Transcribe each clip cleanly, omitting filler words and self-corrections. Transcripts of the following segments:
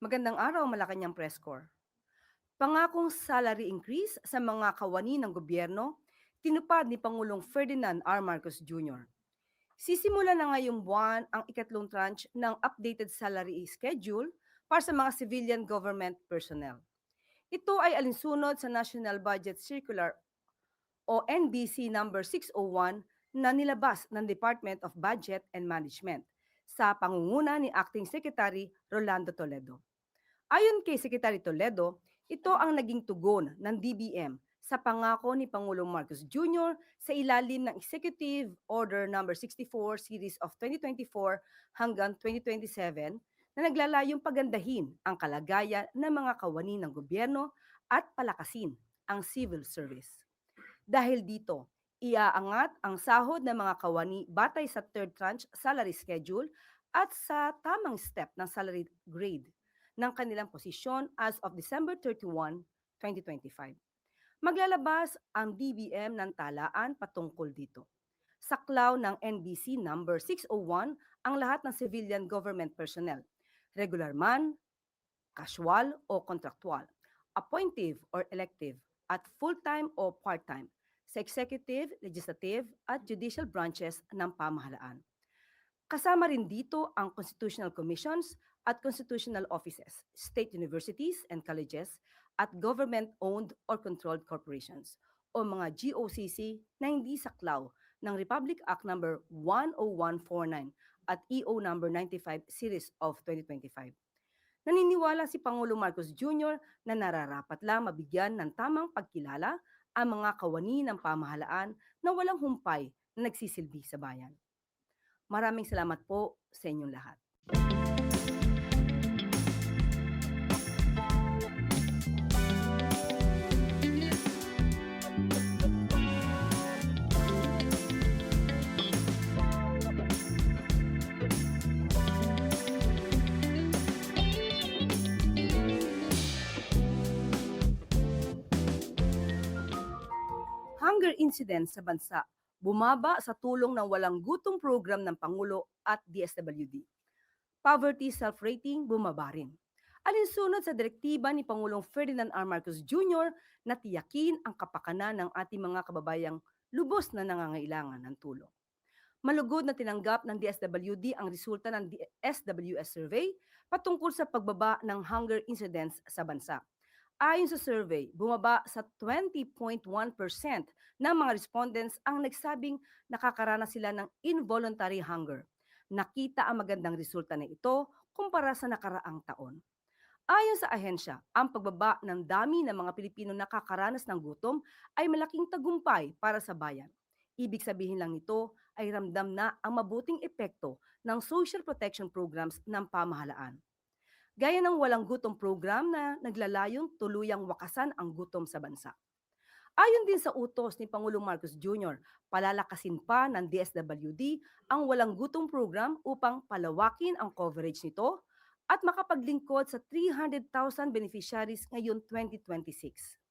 Magandang araw, Malacanang Press Corps. Pangakong salary increase sa mga kawani ng gobyerno, tinupad ni Pangulong Ferdinand R. Marcos Jr. Sisimula na ngayong buwan ang ikatlong tranche ng updated salary schedule para sa mga civilian government personnel. Ito ay alinsunod sa National Budget Circular o NBC number 601 na nilabas ng Department of Budget and Management sa pangunguna ni Acting Secretary Rolando Toledo. Ayon kay Secretary Toledo, ito ang naging tugon ng DBM sa pangako ni Pangulong Marcos Jr. sa ilalim ng Executive Order No. 64 Series of 2024 hanggang 2027 na naglalayong pagandahin ang kalagayan ng mga kawani ng gobyerno at palakasin ang civil service. Dahil dito, iaangat ang sahod ng mga kawani batay sa third tranche salary schedule at sa tamang step ng salary grade ng kanilang posisyon as of December 31, 2025. Maglalabas ang DBM ng talaan patungkol dito. Saklaw ng NBC number 601 ang lahat ng civilian government personnel, regular man, casual o contractual, appointive or elective, at full-time o part-time sa executive, legislative at judicial branches ng pamahalaan. Kasama rin dito ang constitutional commissions at constitutional offices, state universities and colleges, at government-owned or controlled corporations o mga GOCC na hindi saklaw ng Republic Act No. 10149 at EO No. 95 Series of 2025. Naniniwala si Pangulong Marcos Jr. na nararapat lang mabigyan ng tamang pagkilala ang mga kawani ng pamahalaan na walang humpay na nagsisilbi sa bayan. Maraming salamat po sa inyong lahat. Hunger incidents sa bansa bumaba sa tulong ng walang gutom program ng Pangulo at DSWD. Poverty self-rating bumaba rin. Alinsunod sa direktiba ni Pangulong Ferdinand R. Marcos Jr. na tiyakin ang kapakanan ng ating mga kababayang lubos na nangangailangan ng tulong. Malugod na tinanggap ng DSWD ang resulta ng SWS survey patungkol sa pagbaba ng hunger incidents sa bansa. Ayon sa survey, bumaba sa 20.1% ng mga respondents ang nagsabing nakakaranas sila ng involuntary hunger. Nakita ang magandang resulta na ito kumpara sa nakaraang taon. Ayon sa ahensya, ang pagbaba ng dami ng mga Pilipino nakakaranas ng gutom ay malaking tagumpay para sa bayan. Ibig sabihin lang nito ay ramdam na ang mabuting epekto ng social protection programs ng pamahalaan. Gaya ng walang gutom program na naglalayong tuluyang wakasan ang gutom sa bansa. Ayon din sa utos ni Pangulong Marcos Jr., palalakasin pa ng DSWD ang walang gutom program upang palawakin ang coverage nito at makapaglingkod sa 300,000 beneficiaries ngayon 2026.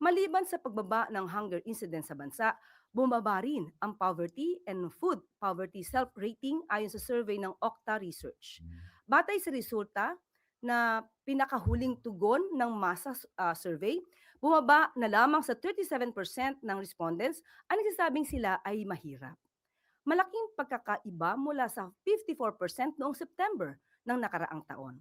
Maliban sa pagbaba ng hunger incidence sa bansa, bumaba rin ang poverty and food poverty self-rating ayon sa survey ng Okta Research. Batay sa resulta na pinakahuling tugon ng masa survey, bumaba na lamang sa 37% ng respondents ang nagsasabing sila ay mahirap. Malaking pagkakaiba mula sa 54% noong September ng nakaraang taon.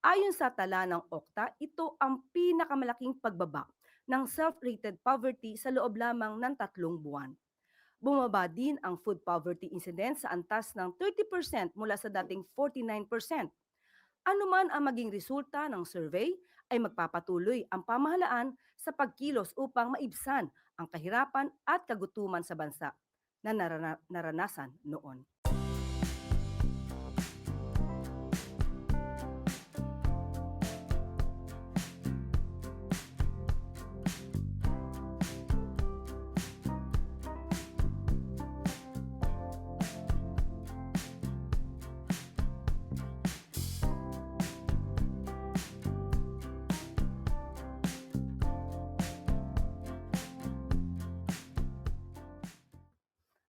Ayon sa tala ng Okta, ito ang pinakamalaking pagbaba ng self-rated poverty sa loob lamang ng 3 buwan. Bumaba din ang food poverty incidence sa antas ng 30% mula sa dating 49%. Ano man ang maging resulta ng survey, ay magpapatuloy ang pamahalaan sa pagkilos upang maibsan ang kahirapan at kagutuman sa bansa na naranasan noon.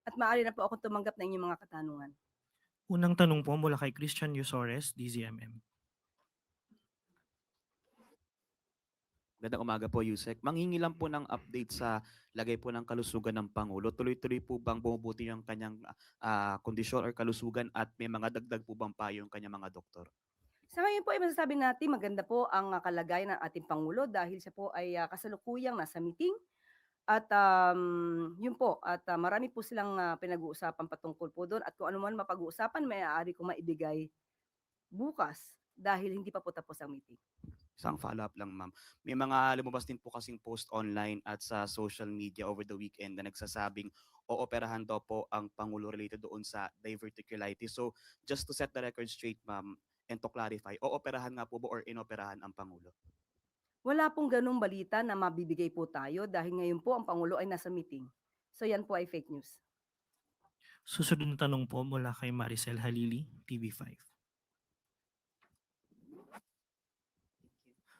At maaari na po akong tumanggap ng inyong mga katanungan. Unang tanong po mula kay Christian Yusores, DZMM. Magandang umaga po, Yusek. Manghingi lang po ng update sa lagay po ng kalusugan ng Pangulo. Tuloy-tuloy po bang bumubuti yung kanyang kondisyon or kalusugan at may mga dagdag po bang payo yung kanyang mga doktor? Sa ngayon po ay masasabi natin maganda po ang kalagayan ng ating Pangulo dahil siya po ay kasalukuyang nasa meeting at yun po at marami po silang pinag-uusapan patungkol po doon at kung ano man mapag-uusapan maaari ko maibigay bukas dahil hindi pa po tapos ang meeting. Isang follow-up lang, ma'am. May mga lumabas din po kasing post online at sa social media over the weekend na nagsasabing ooperahan daw po ang Pangulo related doon sa diverticulitis. So, just to set the record straight, ma'am, and to clarify, ooperahan nga po ba or inoperahan ang Pangulo? Wala pong ganung balita na mabibigay po tayo dahil ngayon po ang Pangulo ay nasa meeting. So yan po ay fake news. Susunod na tanong po mula kay Maricel Halili, TV5.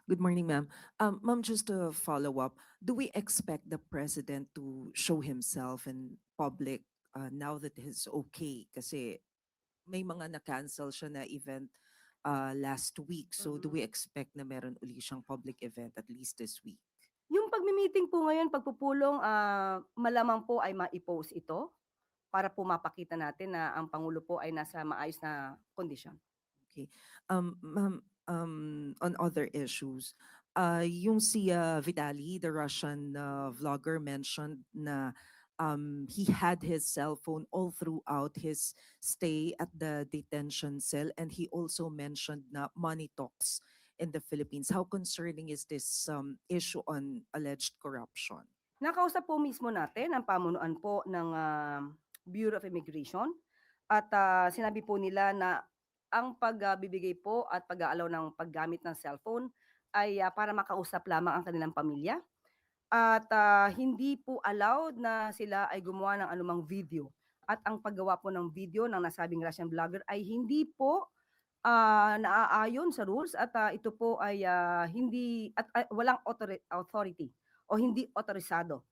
Good morning, ma'am. Ma'am, just to follow up, do we expect the president to show himself in public now that he's okay? Kasi may mga na-cancel siya na event last week. So do we expect na meron uli siyang public event at least this week? Yung pagmi-meeting po ngayon, pagpupulong, malamang po ay mai-post ito para po mapakita natin na ang Pangulo po ay nasa maayos na kondisyon. Okay. Ma'am, on other issues, yung si Vitali, the Russian vlogger, mentioned na he had his cell phone all throughout his stay at the detention cell, and he also mentioned na money talks in the Philippines. How concerning is this issue on alleged corruption? Nakausap po mismo natin ang pamunuan po ng Bureau of Immigration at sinabi po nila na ang pagbibigay po at pag-aalaw ng paggamit ng cellphone ay para makausap lamang ang kanilang pamilya at hindi po allowed na sila ay gumawa ng anumang video. At ang paggawa po ng video ng nasabing Russian vlogger ay hindi po naaayon sa rules at ito po ay hindi at walang authority o hindi otorisado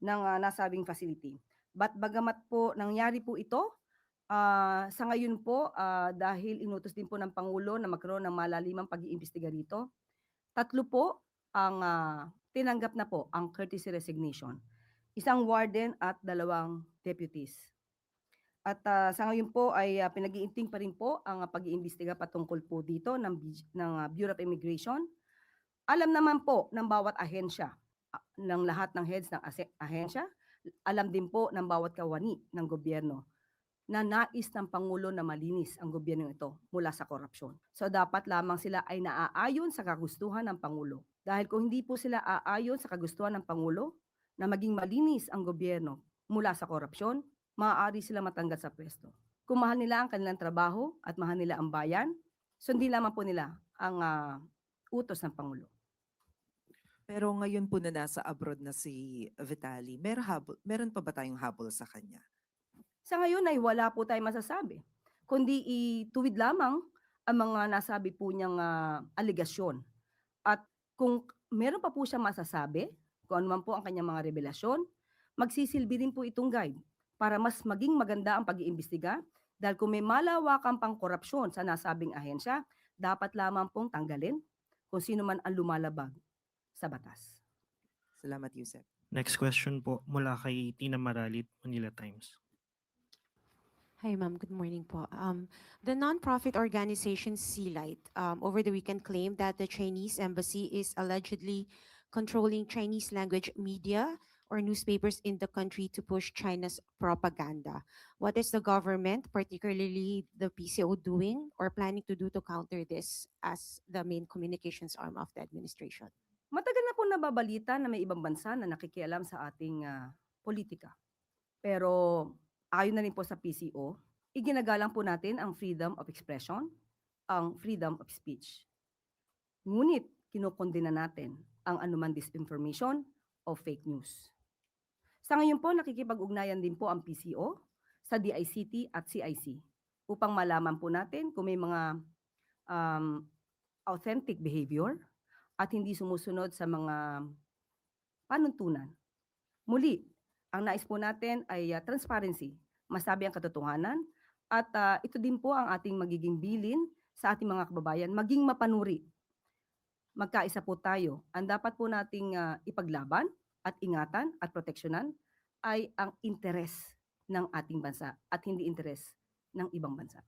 ng nasabing facility. But bagamat po nangyari po ito, sa ngayon po dahil inutos din po ng Pangulo na magkaroon ng malalimang pag-iimbestiga rito, 3 po ang tinanggap na po ang courtesy resignation. Isang warden at 2 deputies. At sa ngayon po ay pinag-iinting pa rin po ang pag-iimbestiga patungkol po dito ng Bureau of Immigration. Alam naman po ng bawat ahensya, ng lahat ng heads ng ahensya, alam din po ng bawat kawani ng gobyerno na nais ng Pangulo na malinis ang gobyerno ito mula sa korupsyon. So dapat lamang sila ay naaayon sa kagustuhan ng Pangulo. Dahil kung hindi po sila aayon sa kagustuhan ng Pangulo na maging malinis ang gobyerno mula sa korupsyon, maaari sila matanggal sa pwesto. Kung mahal nila ang kanilang trabaho at mahal nila ang bayan, sundin lamang po nila ang utos ng Pangulo. Pero ngayon po na nasa abroad na si Vitali, meron pa ba tayong habol sa kanya? Sa ngayon ay wala po tayong masasabi, kundi ituwid lamang ang mga nasabi po niyang aligasyon. At kung meron pa po siyang masasabi, kung ano man po ang kanyang mga revelasyon, magsisilbi din po itong guide para mas maging maganda ang pag-iimbestiga dahil kung may malawakang pangkorupsyon sa nasabing ahensya, dapat lamang pong tanggalin kung sino man ang lumalabag sa batas. Salamat, Yusek. Next question po mula kay Tina Maralit, Manila Times. Hi, ma'am. Good morning po. The nonprofit organization Sealight over the weekend claimed that the Chinese embassy is allegedly controlling Chinese language media or newspapers in the country to push China's propaganda. What is the government, particularly the PCO, doing or planning to do to counter this as the main communications arm of the administration? Matagal na po nababalita na may ibang bansa na nakikialam sa ating politika. Pero ayon na rin po sa PCO, iginagalang po natin ang freedom of expression, ang freedom of speech. Ngunit kinukondena natin ang anuman disinformation o fake news. Sa ngayon po, nakikipag-ugnayan din po ang PCO sa DICT at CIC upang malaman po natin kung may mga authentic behavior at hindi sumusunod sa mga panuntunan. Muli, ang nais po natin ay transparency, masabi ang katotohanan, at ito din po ang ating magiging bilin sa ating mga kababayan, maging mapanuri magkaisa po tayo. Ang dapat po nating ipaglaban at ingatan at proteksyonan ay ang interes ng ating bansa at hindi interes ng ibang bansa.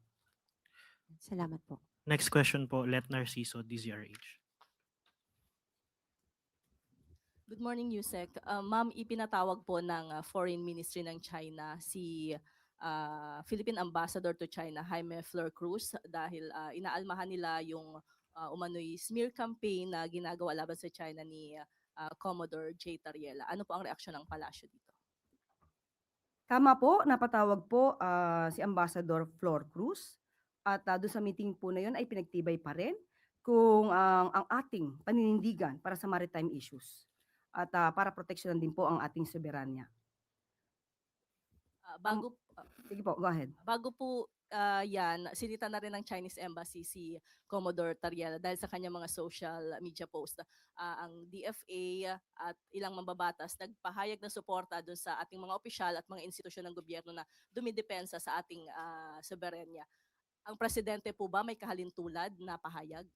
Salamat po. Next question po, Let Narciso, DZRH. Good morning, Yusek. Ma'am, ipinatawag po ng Foreign Ministry ng China si Philippine Ambassador to China, Jaime Flor Cruz, dahil inaalmahan nila yung umano'y smear campaign na ginagawa laban sa China ni Commodore J. Tariela. Ano po ang reaksyon ng palasyo dito? Tama po, napatawag po si Ambassador Flor Cruz at doon sa meeting po na yun ay pinagtibay pa rin kung ang ating paninindigan para sa maritime issues at para proteksyonan din po ang ating soberanya. Sige po, go ahead. Bago po yan, sinita na rin ng Chinese Embassy si Commodore Tariela dahil sa kanyang mga social media post. Ang DFA at ilang mambabatas nagpahayag ng suporta doon sa ating mga opisyal at mga institusyon ng gobyerno na dumidepensa sa ating soberanya. Ang presidente po ba may kahalintulad na pahayag?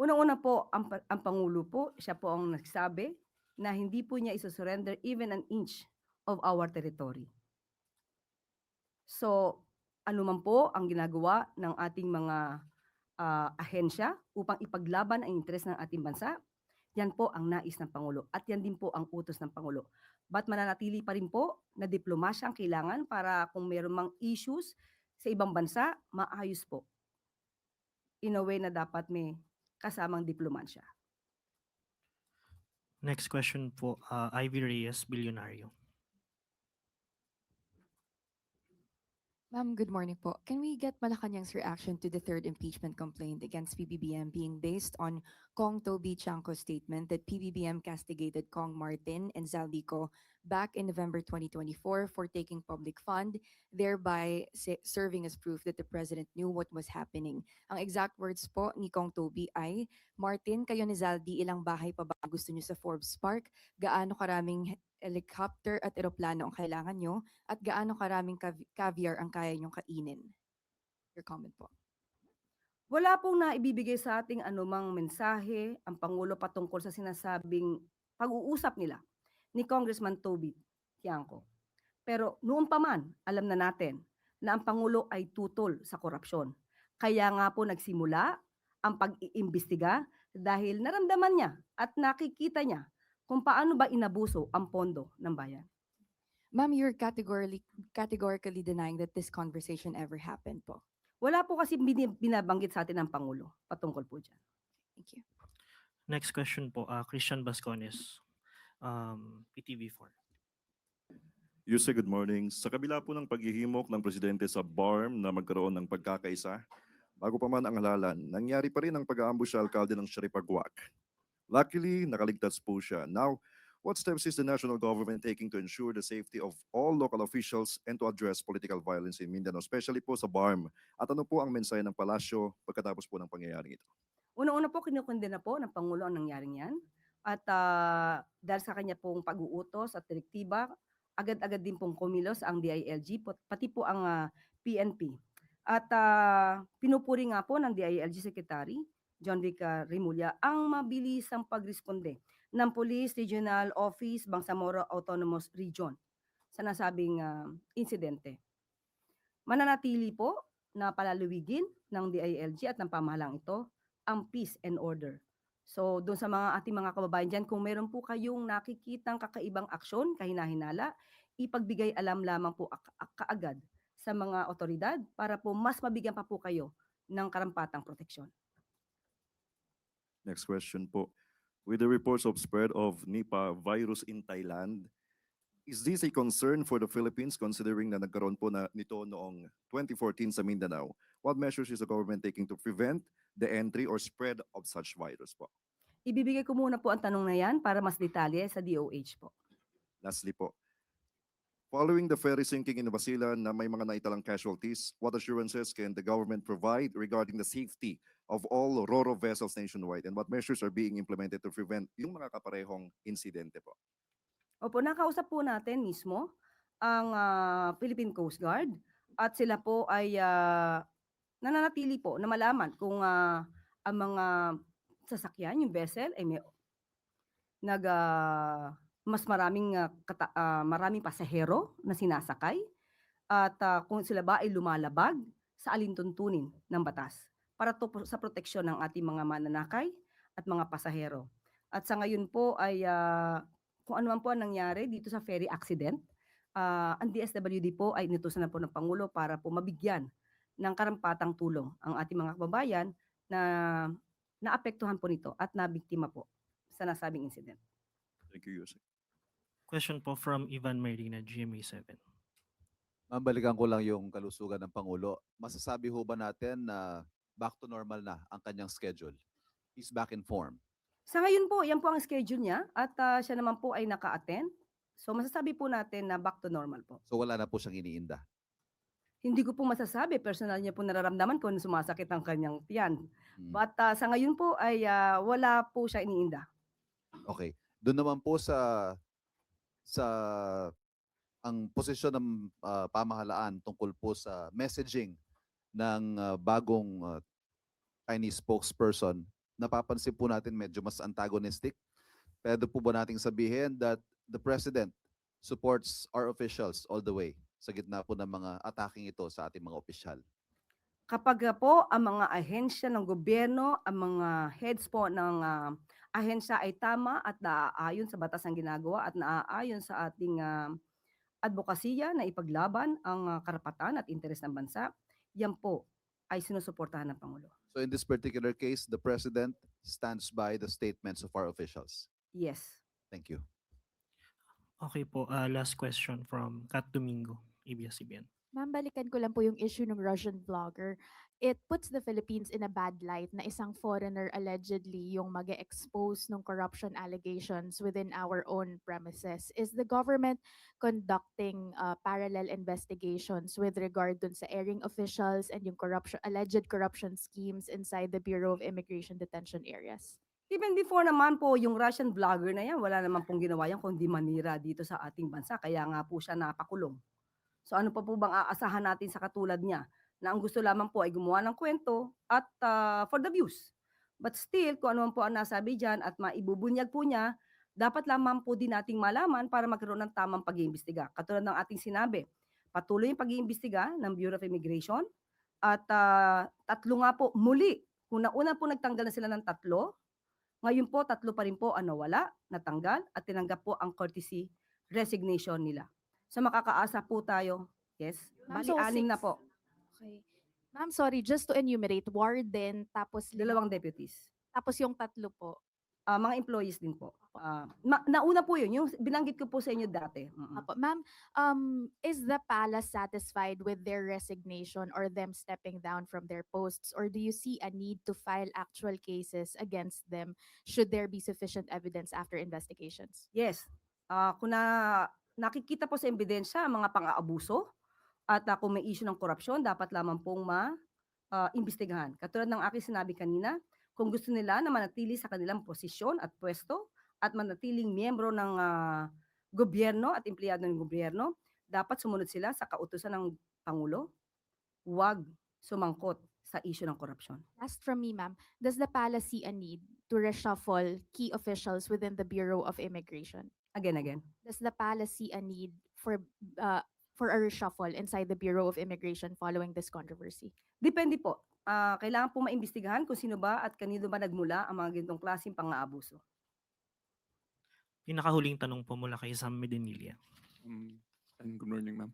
Unang-una po, ang Pangulo po, siya po ang nagsabi na hindi po niya isusurrender even an inch of our territory. So, ano man po ang ginagawa ng ating mga ahensya upang ipaglaban ang interes ng ating bansa, yan po ang nais ng Pangulo at yan din po ang utos ng Pangulo. But mananatili pa rin po na diplomasya ang kailangan para kung mayroon mang issues sa ibang bansa, maayos po. In a way na dapat may kasamang diplomasya. Next question po, Ivy Reyes, Bilyonaryo. Ma'am, good morning po. Can we get Malacanang's reaction to the third impeachment complaint against PBBM being based on Kong Toby Chanco's statement that PBBM castigated Kong Martin and Zaldico back in November 2024 for taking public fund, thereby serving as proof that the president knew what was happening? Ang exact words po ni Kong Toby ay, Martin, kayo ni Zaldi, ilang bahay pa ba gusto nyo sa Forbes Park? Gaano karaming helicopter at eroplano ang kailangan nyo? At gaano karaming caviar ang kaya nyong kainin? Your comment po. Wala pong naibibigay sa ating anumang mensahe ang Pangulo patungkol sa sinasabing pag-uusap nila ni Congressman Toby Tiangco. Pero noon pa man, alam na natin na ang Pangulo ay tutol sa korupsyon. Kaya nga po nagsimula ang pag-iimbestiga dahil naramdaman niya at nakikita niya kung paano ba inabuso ang pondo ng bayan. Ma'am, you're categorically denying that this conversation ever happened po. Wala po kasi binabanggit sa atin ng Pangulo patungkol po dyan. Thank you. Next question po, Christian Bascones, PTV4. Yuse, good morning. Sa kabila po ng paghihimok ng presidente sa BARM na magkaroon ng pagkakaisa, bago pa man ang halalan, nangyari pa rin ang pag-aambush sa alkalde ng Sharipagwak. Luckily, nakaligtas po siya. Now, what steps is the national government taking to ensure the safety of all local officials and to address political violence in Mindanao, especially po sa BARM? At ano po ang mensahe ng palasyo pagkatapos po ng pangyayaring ito? Una-una po, kinukundena po ng Pangulo ang nangyaring yan. At dahil sa kanya pong pag-uutos at direktiba, agad-agad din pong kumilos ang DILG, pati po ang PNP. At pinupuri nga po ng DILG Secretary, John Vic Remulla, ang mabilisang pagresponde ng Police Regional Office, Bangsamoro Autonomous Region sa nasabing insidente. Mananatili po na palaluwigin ng DILG at ng pamahalang ito ang peace and order. So doon sa mga ating mga kababayan dyan, kung meron po kayong nakikitang kakaibang aksyon, kahina-hinala, ipagbigay alam lamang po kaagad sa mga otoridad para po mas mabigyan pa po kayo ng karampatang proteksyon. Next question po. With the reports of spread of Nipah virus in Thailand, is this a concern for the Philippines considering na nagkaroon po na nito noong 2014 sa Mindanao? What measures is the government taking to prevent the entry or spread of such virus po? Ibibigay ko muna po ang tanong na yan para mas detalye sa DOH po. Lastly po, following the ferry sinking in Basilan na may mga naitalang casualties, what assurances can the government provide regarding the safety of all RoRo vessels nationwide and what measures are being implemented to prevent yung mga kaparehong insidente po? Opo, nakausap po natin mismo ang Philippine Coast Guard at sila po ay nananatili po na malaman kung ang mga sasakyan, yung vessel ay may mas maraming pasahero na sinasakay at kung sila ba ay lumalabag sa alintuntunin ng batas para sa proteksyon ng ating mga mananakay at mga pasahero. At sa ngayon po ay kung ano man po ang nangyari dito sa ferry accident, ang DSWD po ay inutusan na po ng Pangulo para po mabigyan ng karampatang tulong ang ating mga kababayan na naapektuhan po nito at nabiktima po sa nasabing incident. Thank you, Yusek. Question po from Ivan Marina, GMA7. Ma'am, balikan ko lang yung kalusugan ng Pangulo. Masasabi ho ba natin na back to normal na ang kanyang schedule? He's back in form. Sa ngayon po, yan po ang schedule niya at siya naman po ay naka-attend. So masasabi po natin na back to normal po. So wala na po siyang iniinda. Hindi ko po masasabi, personal niya po nararamdaman kung sumasakit ang kanyang tiyan. Hmm. But sa ngayon po ay wala po siya iniinda. Okay. Doon naman po sa ang posisyon ng pamahalaan tungkol po sa messaging ng bagong Chinese spokesperson, napapansin po natin medyo mas antagonistic. Pwede po ba nating sabihin that the President supports our officials all the way sa gitna po ng mga ataking ito sa ating mga opisyal? Kapag po ang mga ahensya ng gobyerno, ang mga heads po ng ahensya ay tama at naaayon sa batas ng ginagawa at naaayon sa ating advokasya na ipaglaban ang karapatan at interes ng bansa, yan po ay sinusuportahan ng Pangulo. So in this particular case, the President stands by the statements of our officials. Yes. Thank you. Okay po, last question from Kat Domingo, ABS-CBN. Ma'am, balikan ko lang po yung issue ng Russian vlogger. It puts the Philippines in a bad light na isang foreigner allegedly yung mag-expose ng corruption allegations within our own premises. Is the government conducting parallel investigations with regard dun sa airing officials and yung alleged corruption schemes inside the Bureau of Immigration detention areas? Even before naman po, yung Russian vlogger na yan, wala naman pong ginawa yan kundi manira dito sa ating bansa. Kaya nga po siya napakulong. So ano pa po bang aasahan natin sa katulad niya na ang gusto lamang po ay gumawa ng kwento at for the views. But still, kung ano man po ang nasabi dyan at maibubunyag po niya, dapat lamang po din nating malaman para magkaroon ng tamang pag-iimbestiga. Katulad ng ating sinabi, patuloy yung pag-iimbestiga ng Bureau of Immigration at tatlo nga po muli. Kung nauna po nagtanggal na sila ng tatlo, ngayon po tatlo pa rin po ang nawala, natanggal at tinanggap po ang courtesy resignation nila. So makakaasa po tayo, yes, Ma'am, bali so 6 na 6. po, Okay. Ma'am, sorry, just to enumerate, warden, tapos 2 deputies. tapos yung tatlo po. Mga employees din po. Nauna po yun, yung binanggit ko po sa inyo dati. Apo. Ma'am, is the palace satisfied with their resignation or them stepping down from their posts, or do you see a need to file actual cases against them should there be sufficient evidence after investigations? Yes, kung nakikita po sa ebidensya ang mga pang-aabuso at kung may issue ng korupsyon, dapat lamang pong imbestigahan. Katulad ng aking sinabi kanina, kung gusto nila na manatili sa kanilang posisyon at pwesto at manatiling miyembro ng gobyerno at empleyado ng gobyerno, dapat sumunod sila sa kautusan ng Pangulo. Huwag sumangkot sa issue ng korupsyon. Last from me, ma'am, does the palace see a need to reshuffle key officials within the Bureau of Immigration? Again. Does the palace see a need for a reshuffle inside the Bureau of Immigration following this controversy? Depende po. Kailangan po maimbestigahan kung sino ba at kanino ba nagmula ang mga ganitong klaseng pang-aabuso. Pinakahuling tanong po mula kay Sam Medinilla. And good morning, ma'am.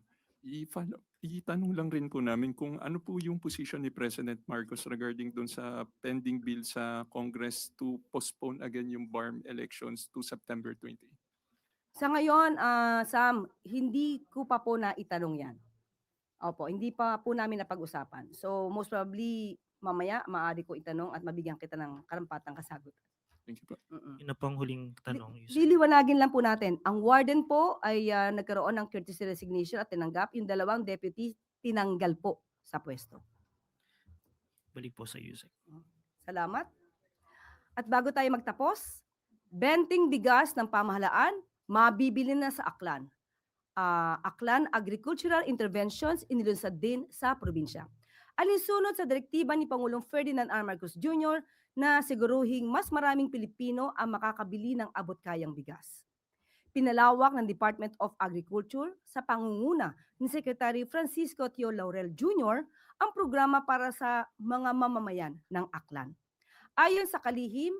Itanong lang rin po namin kung ano po yung position ni President Marcos regarding dun sa pending bill sa Congress to postpone again yung BARM elections to September 20. Sa ngayon, Sam, hindi ko pa po na itanong yan. Opo, hindi pa po namin napag-usapan. So most probably, mamaya maaari ko itanong at mabigyan kita ng karampatang kasagutan. Thank you po. Yun na po ang huling tanong. Yusek. Liliwanagin lang po natin. Ang warden po ay nagkaroon ng courtesy resignation at tinanggap. Yung 2 deputy, tinanggal po sa pwesto. Balik po sa Yusek. Salamat. At bago tayo magtapos, benting bigas ng pamahalaan, mabibili na sa Aklan. Aklan Agricultural Interventions inilunsad din sa probinsya. Alinsunod sa direktiba ni Pangulong Ferdinand R. Marcos Jr. na siguruhing mas maraming Pilipino ang makakabili ng abot-kayang bigas. Pinalawak ng Department of Agriculture sa pangunguna ni Secretary Francisco Tio Laurel Jr. ang programa para sa mga mamamayan ng Aklan. Ayon sa kalihim,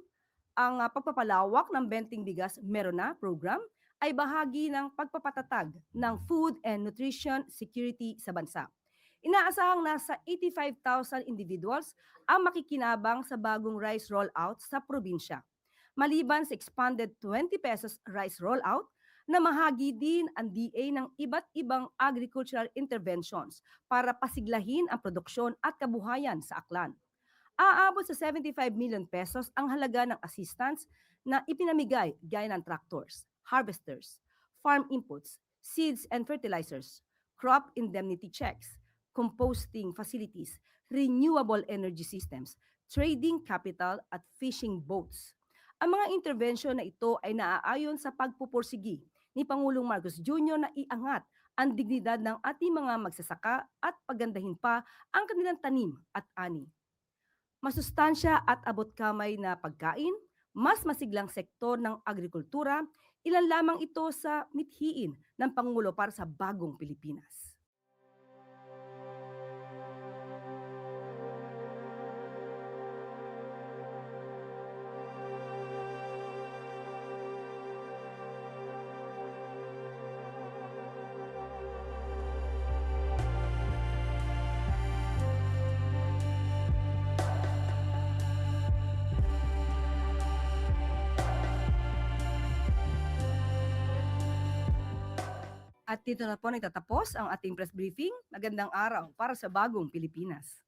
ang pagpapalawak ng Benting Bigas Meron Na program ay bahagi ng pagpapatatag ng food and nutrition security sa bansa. Inaasahang nasa 85,000 individuals ang makikinabang sa bagong rice rollout sa probinsya. Maliban sa expanded 20 pesos rice rollout, namahagi din ang DA ng iba't ibang agricultural interventions para pasiglahin ang produksyon at kabuhayan sa Aklan. Aabot sa 75 million pesos ang halaga ng assistance na ipinamigay gaya ng tractors, harvesters, farm inputs, seeds and fertilizers, crop indemnity checks, composting facilities, renewable energy systems, trading capital at fishing boats. Ang mga intervensyon na ito ay naaayon sa pagpupursigi ni Pangulong Marcos Jr. na iangat ang dignidad ng ating mga magsasaka at pagandahin pa ang kanilang tanim at ani. Masustansya at abot-kamay na pagkain, mas masiglang sektor ng agrikultura, ilan lamang ito sa mithiin ng Pangulo para sa bagong Pilipinas. At dito na po nagtatapos ang ating press briefing. Magandang araw para sa bagong Pilipinas.